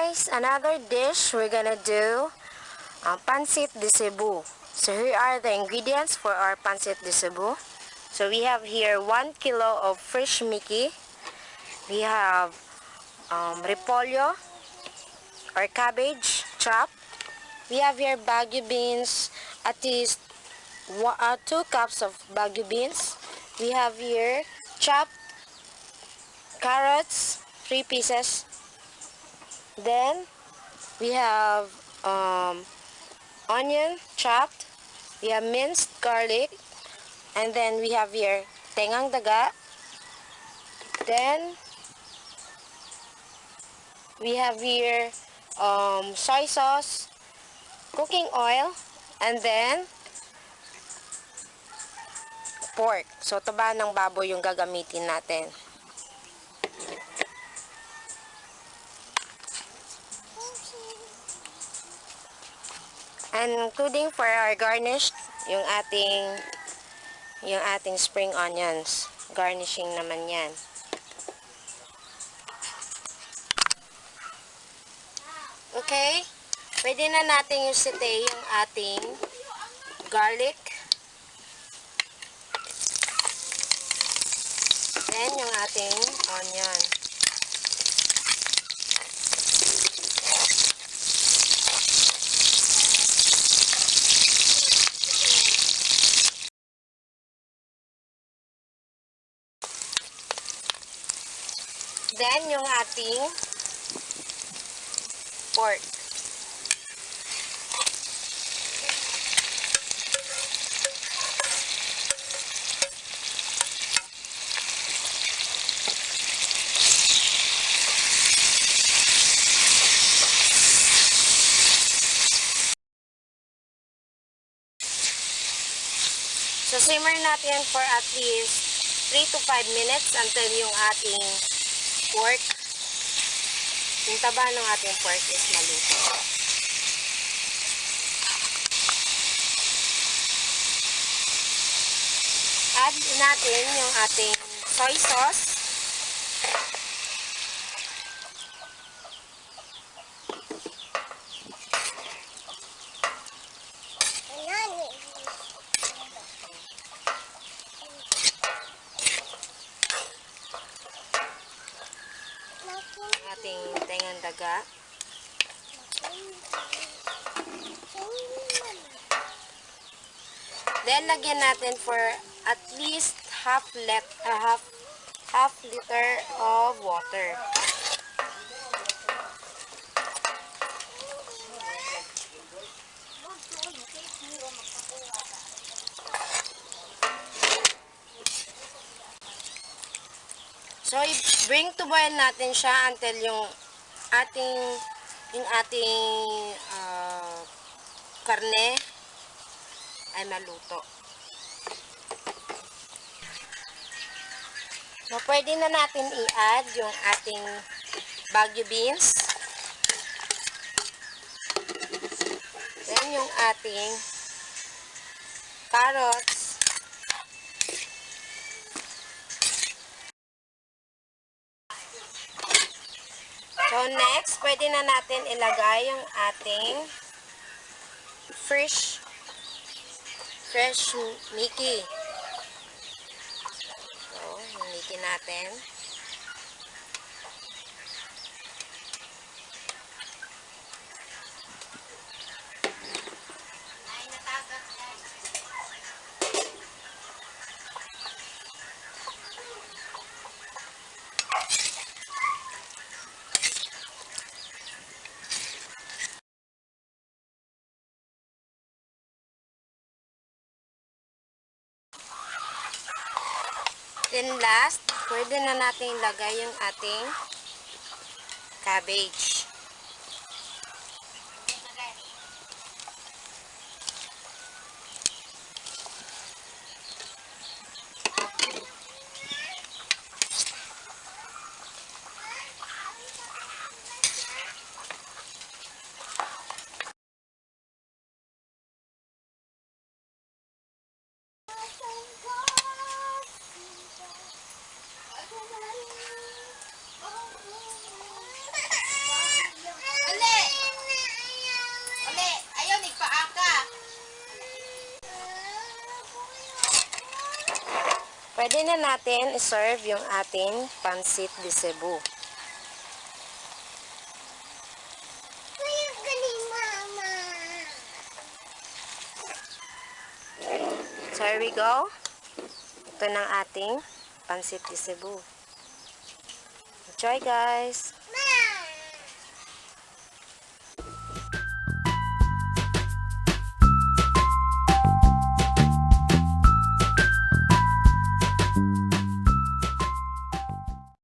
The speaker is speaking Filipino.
guys, another dish we're gonna do pancit de Cebu. So here are the ingredients for our pancit de Cebu. So we have here 1 kilo of fresh Mickey. We have repolyo or cabbage chopped. We have here Baguio beans, at least 2 cups of Baguio beans. We have here chopped carrots, 3 pieces. Then we have onion chopped. We have minced garlic. And then we have here tengang daga. Then we have here soy sauce, cooking oil, and then pork. So taba ng baboy yung gagamitin natin. And including for our garnish, yung ating spring onions. Garnishing naman yan. Okay? Pwede na natin yung saute yung ating garlic. Then yung ating onion. Then, yung ating pork. So, simmer natin for at least 3 to 5 minutes until yung ating pork, yung taba ng ating pork is maluto. Add natin yung ating soy sauce. Ating tengang daga. Then lagyan natin for at least half liter of water. So, bring to boil natin siya until yung ating karne ay maluto. So, pwede na natin i-add yung ating Baguio beans. Then, yung ating carrots. So, next, pwede na natin ilagay yung ating fresh Mickey. So, yung Mickey natin. Then last, pwede na natin ilagay yung ating cabbage. Pwede na natin i-serve yung ating pansit de Cebu. So here we go. Ito ng ating pansit de Cebu. Enjoy guys!